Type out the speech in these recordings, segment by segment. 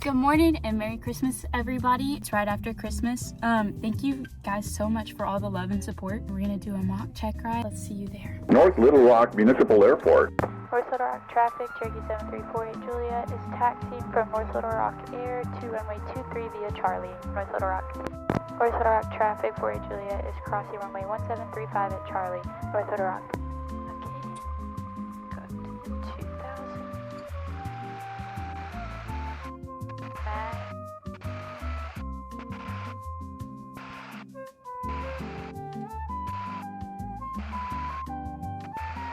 Good morning and Merry Christmas, everybody. It's right after Christmas. Thank you guys so much for all the love and support. We're gonna do a mock check ride. Let's see you there. North Little Rock Municipal Airport. North Little Rock traffic, Cherokee 7348 Juliet is taxiing from North Little Rock Air to runway 23 via Charlie, North Little Rock. North Little Rock traffic, 48 Juliet is crossing runway 1735 at Charlie, North Little Rock. Okay, go to 2000. Matt.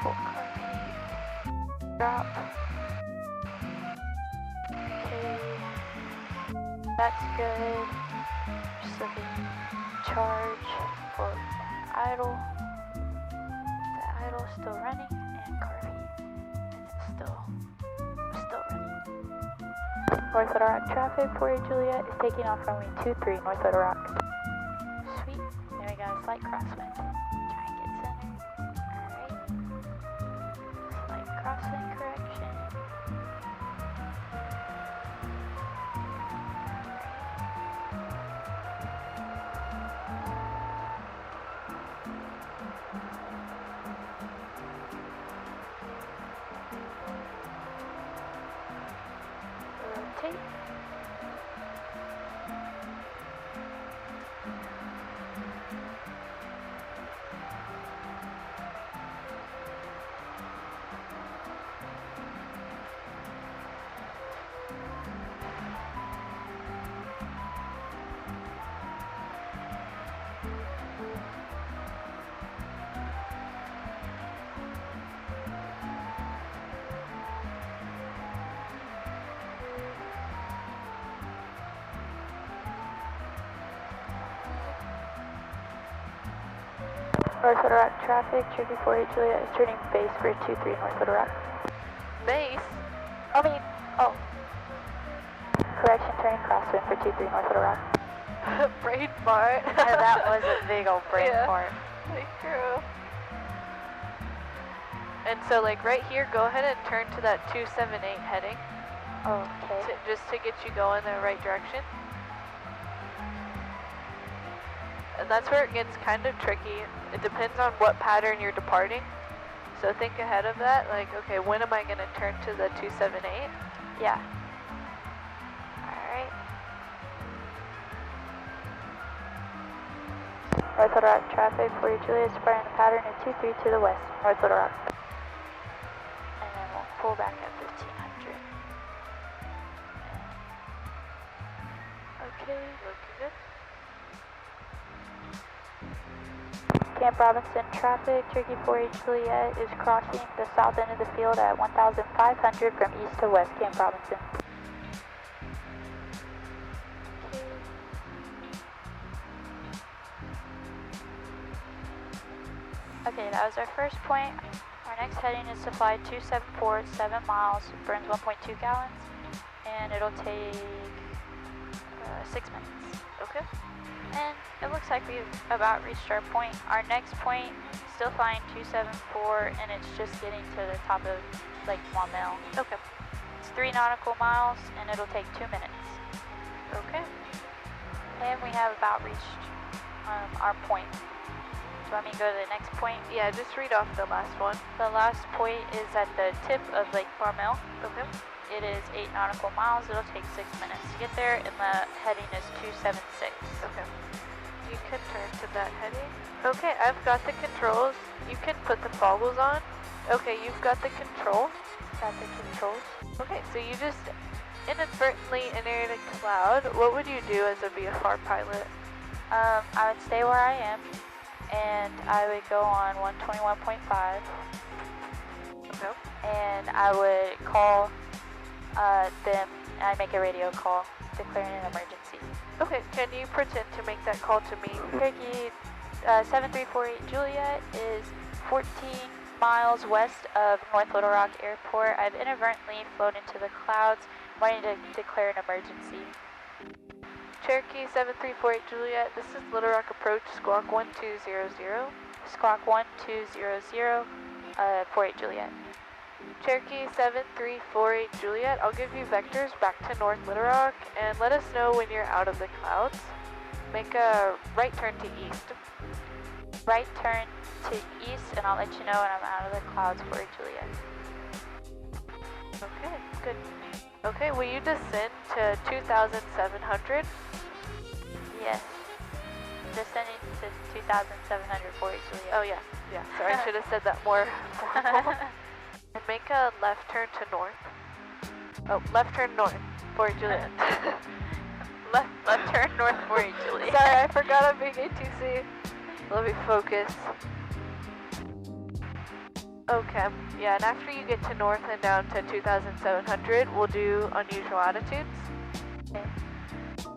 Full car heat. Drop. Okay, that's good. Just looking charge for idle. The idle is still running and car heat. And it's still running. North Little Rock traffic, 48 Juliet is taking off runway 23, North Little Rock. Sweet. Then we got a slight crosswind. Try and get center. Alright. Slight crosswind correction. Rotate. North Little Rock traffic, Cherokee 48 Juliet is turning base for 23 North Little Rock. Base? Correction, turning crosswind for 23 North Little Rock. Brain fart. That was a big old brain fart. Like, true. And so, like, right here, go ahead and turn to that 278 heading. Okay. Just to get you going in the right direction. And that's where it gets kind of tricky. It depends on what pattern you're departing. So think ahead of that, like, okay, when am I going to turn to the 278? Yeah. Alright. North Little Rock traffic, 48 Juliet is departing the pattern of 23 to the west, North Little Rock. And then we'll pull back at 1500. Okay. Looking good. Camp Robinson traffic, Cherokee 48 Juliet is crossing the south end of the field at 1,500 from east to west, Camp Robinson. Okay, that was our first point. Our next heading is to fly 274 at 7 miles, burns 1.2 gallons, and it'll take 6 minutes. Okay. And it looks like we've about reached our point. Our next point, still flying 274, and it's just getting to the top of Lake Maumelle. Okay. It's 3 nautical miles, and it'll take 2 minutes. Okay. And we have about reached our point. Do you want me to go to the next point? Yeah, just read off the last one. The last point is at the tip of Lake Maumelle. Okay. It is 8 nautical miles. It'll take 6 minutes to get there, and the heading is 276. Okay. You can turn to that heading. Okay, I've got the controls. You can put the goggles on. Okay, you've got the controls. Got the controls. Okay, so you just inadvertently entered a cloud. What would you do as a VFR pilot? I would stay where I am, and I would go on 121.5, Okay. and I would call them, and I'd make a radio call declaring an emergency. Okay, can you pretend to make that call to me? Cherokee 7348 Juliet is 14 miles west of North Little Rock Airport. I've inadvertently flown into the clouds, wanting to declare an emergency. Cherokee 7348 Juliet, this is Little Rock Approach, squawk 1200. Squawk 1200, 48 Juliet. Cherokee 7348 Juliet, I'll give you vectors back to North Little Rock and let us know when you're out of the clouds. Make a right turn to east. Right turn to east, and I'll let you know when I'm out of the clouds for Juliet. Okay, good. Okay, will you descend to 2,700? Yes. Descending to 2,700 for Juliet. Oh yeah, sorry, I should have said that more formal. And make a left turn to north. Oh, left turn north for Juliet. left turn north for Juliet. Sorry, I forgot I'm being ATC. Let me focus. Okay, yeah, and after you get to north and down to 2,700, we'll do unusual attitudes. Okay.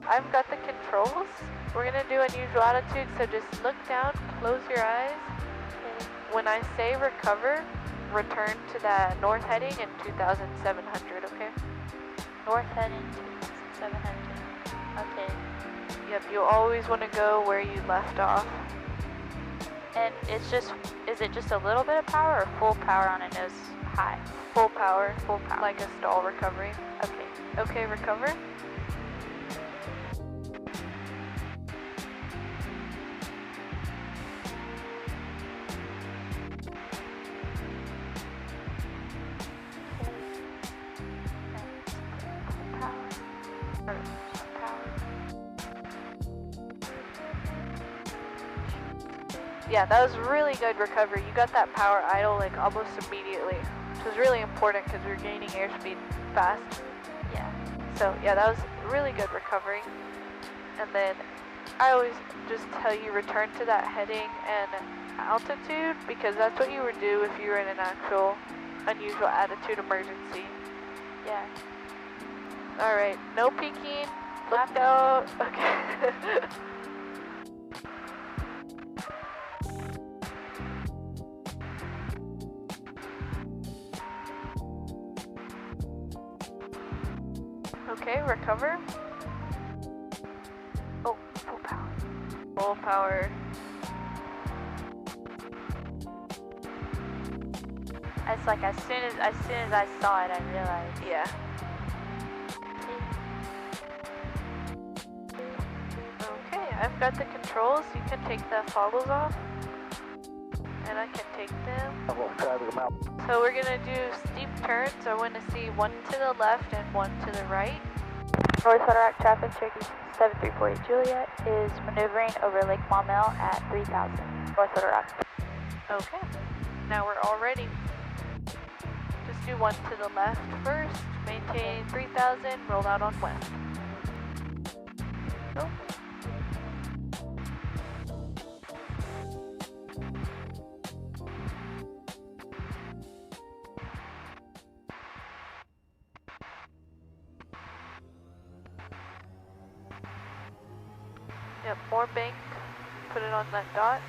I've got the controls. We're gonna do unusual attitudes, so just look down, close your eyes. Okay. When I say recover, return to that north heading in 2,700, okay? North heading 2,700. Okay. Yep, you always want to go where you left off. And is it just a little bit of power or full power on a nose high? Full power, Full power. like a stall recovery. Okay. Okay, recover. Yeah, that was really good recovery. You got that power idle like almost immediately, which was really important because we were gaining airspeed fast. Yeah. So yeah, that was really good recovery. And then I always just tell you return to that heading and altitude because that's what you would do if you were in an actual unusual attitude emergency. Yeah. All right, no peeking. Look out. Okay. Okay, recover. Oh, full power. Full power. It's like as soon as I saw it, I realized. Yeah. Okay, I've got the controls. You can take the foggles off. And I can take them. So we're gonna do steep turns. I want to see one to the left and one to the right. North Little Rock traffic, Cherokee 7348 Juliet is maneuvering over Lake Maumelle at 3,000. North Little Rock. Okay, now we're all ready. Just do one to the left first. Maintain 3,000. Roll out on west. Go. Yep, more bank. Put it on that dot.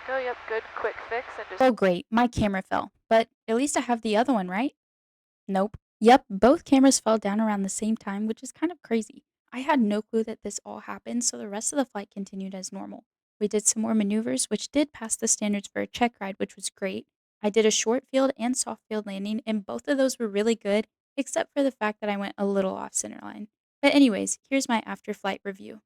Go, yep, good, quick fix, and just... Oh great, my camera fell. But at least I have the other one, right? Nope. Yep, both cameras fell down around the same time, which is kind of crazy. I had no clue that this all happened, so the rest of the flight continued as normal. We did some more maneuvers, which did pass the standards for a check ride, which was great. I did a short field and soft field landing, and both of those were really good, except for the fact that I went a little off centerline. But anyways, here's my after flight review.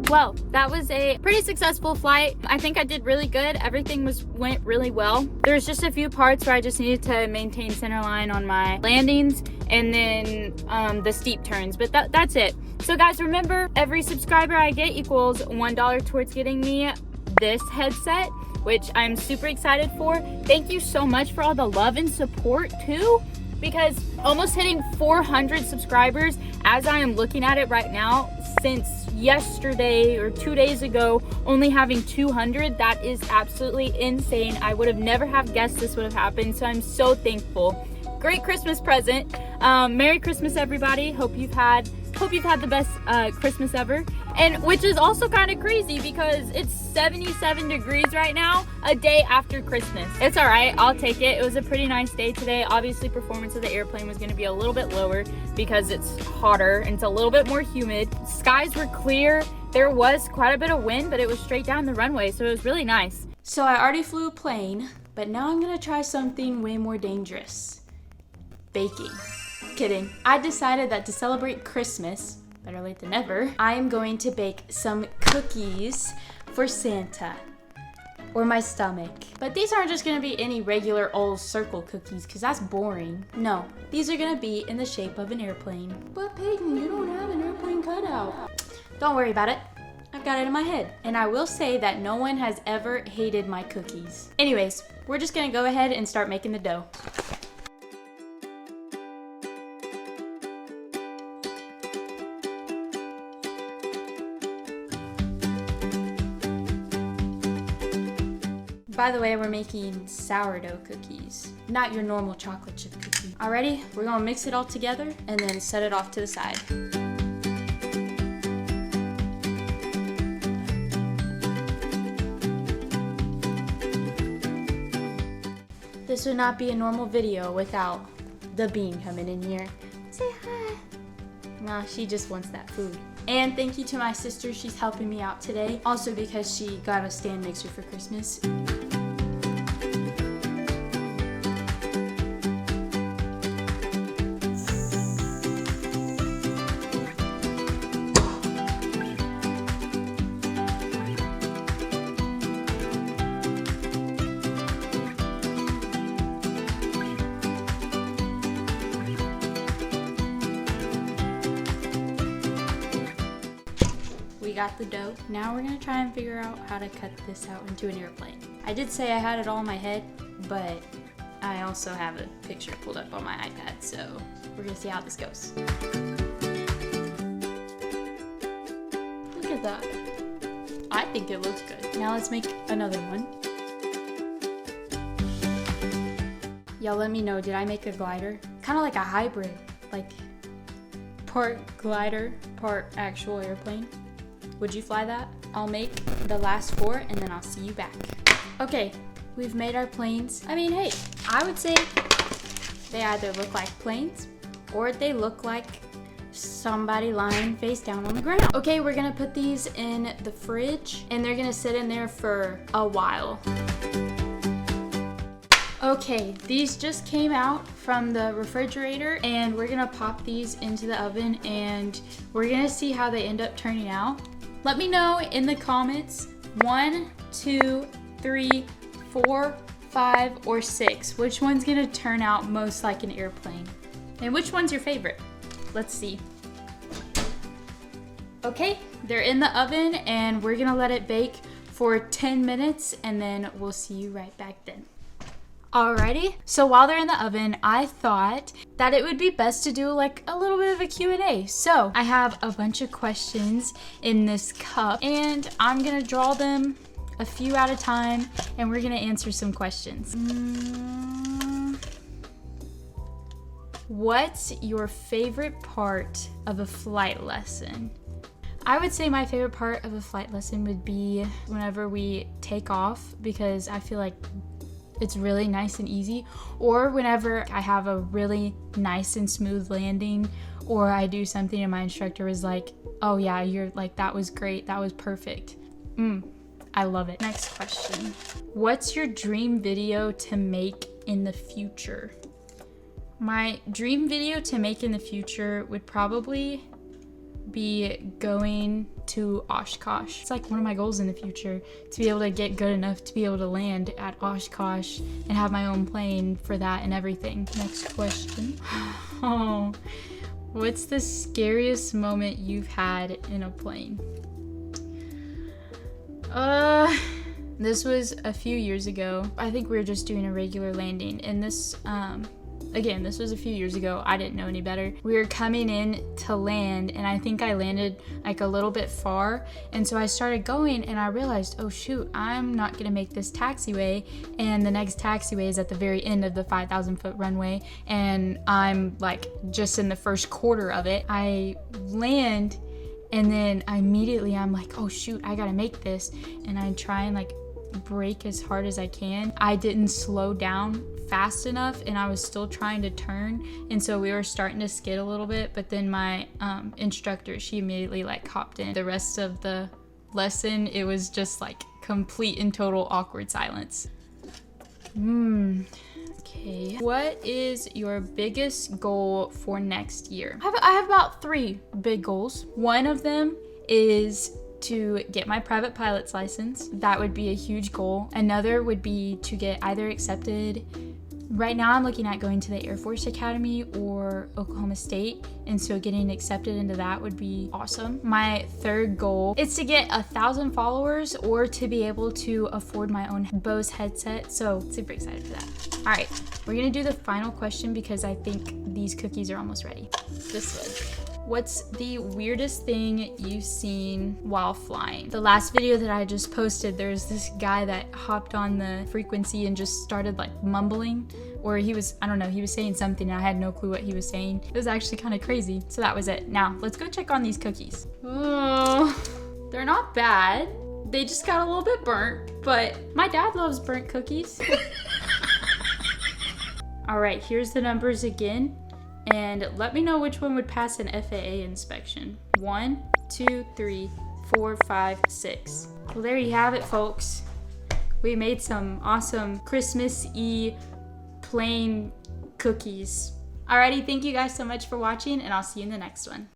Well, that was a pretty successful flight. I think I did really good. Everything went really well. There's just a few parts where I just needed to maintain center line on my landings and then the steep turns, but that's it. So guys, remember, every subscriber I get equals $1 towards getting me this headset, which I'm super excited for. Thank you so much for all the love and support too, because almost hitting 400 subscribers as I am looking at it right now, since yesterday or 2 days ago only having 200, that is absolutely insane. I would have never have guessed this would have happened, so I'm so thankful. Great Christmas present. Merry Christmas, everybody. Hope you've had the best Christmas ever. And which is also kind of crazy because it's 77 degrees right now, a day after Christmas. It's all right, I'll take it. It was a pretty nice day today. Obviously, performance of the airplane was going to be a little bit lower because it's hotter and it's a little bit more humid. Skies were clear. There was quite a bit of wind, but it was straight down the runway, so it was really nice. So I already flew a plane, but now I'm gonna try something way more dangerous. Baking. Kidding. I decided that to celebrate Christmas, better late than never, I am going to bake some cookies for Santa. Or my stomach. But these aren't just gonna be any regular old circle cookies, because that's boring. No, these are gonna be in the shape of an airplane. But Peyton, you don't have an airplane cutout. Don't worry about it. I've got it in my head. And I will say that no one has ever hated my cookies. Anyways, we're just gonna go ahead and start making the dough. By the way, we're making sourdough cookies, not your normal chocolate chip cookie. Alrighty, we're gonna mix it all together and then set it off to the side. This would not be a normal video without the bean coming in here. Say hi. No, she just wants that food. And thank you to my sister, she's helping me out today. Also because she got a stand mixer for Christmas. We got the dough. Now we're gonna try and figure out how to cut this out into an airplane. I did say I had it all in my head, but I also have a picture pulled up on my iPad, so we're gonna see how this goes. Look at that. I think it looks good. Now let's make another one. Y'all let me know, did I make a glider? Kind of like a hybrid, like part glider, part actual airplane. Would you fly that? I'll make the last 4 and then I'll see you back. Okay, we've made our planes. I mean, hey, I would say they either look like planes or they look like somebody lying face down on the ground. Okay, we're gonna put these in the fridge and they're gonna sit in there for a while. Okay, these just came out from the refrigerator and we're gonna pop these into the oven and we're gonna see how they end up turning out. Let me know in the comments 1, 2, 3, 4, 5, or 6. Which one's gonna turn out most like an airplane? And which one's your favorite? Let's see. Okay, they're in the oven and we're gonna let it bake for 10 minutes and then we'll see you right back then. Alrighty, so while they're in the oven, I thought that it would be best to do like a little bit of a Q&A. So I have a bunch of questions in this cup and I'm gonna draw them a few at a time and we're gonna answer some questions. What's your favorite part of a flight lesson? I would say my favorite part of a flight lesson would be whenever we take off because I feel like it's really nice and easy, or whenever I have a really nice and smooth landing, or I do something and my instructor is like, oh yeah, you're like, that was great, that was perfect. I love it. Next question. What's your dream video to make in the future? My dream video to make in the future would probably be going to Oshkosh. It's like one of my goals in the future, to be able to get good enough to be able to land at Oshkosh and have my own plane for that and everything. Next question. Oh, what's the scariest moment you've had in a plane? This was a few years ago. I think we were just doing a regular landing and this again, this was a few years ago. I didn't know any better. We were coming in to land and I think I landed like a little bit far. And so I started going and I realized, oh shoot, I'm not gonna make this taxiway. And the next taxiway is at the very end of the 5,000-foot runway. And I'm like just in the first quarter of it. I land and then immediately I'm like, oh shoot, I gotta make this. And I try and like brake as hard as I can. I didn't slow down fast enough and I was still trying to turn, and so we were starting to skid a little bit, but then my instructor, she immediately like hopped in. The rest of the lesson, it was just like complete and total awkward silence. Okay. What is your biggest goal for next year? I have about 3 big goals. One of them is to get my private pilot's license. That would be a huge goal. Another would be to get either accepted. Right now I'm looking at going to the Air Force Academy or Oklahoma State, and so getting accepted into that would be awesome. My third goal is to get 1,000 followers or to be able to afford my own Bose headset, so super excited for that. All right, we're gonna do the final question because I think these cookies are almost ready. This one. What's the weirdest thing you've seen while flying? The last video that I just posted, there's this guy that hopped on the frequency and just started like mumbling, or he was saying something and I had no clue what he was saying. It was actually kind of crazy. So that was it. Now let's go check on these cookies. Oh, they're not bad. They just got a little bit burnt, but my dad loves burnt cookies. All right, here's the numbers again. And let me know which one would pass an FAA inspection. 1, 2, 3, 4, 5, 6. Well, there you have it, folks. We made some awesome Christmas-y plain cookies. Alrighty, thank you guys so much for watching, and I'll see you in the next one.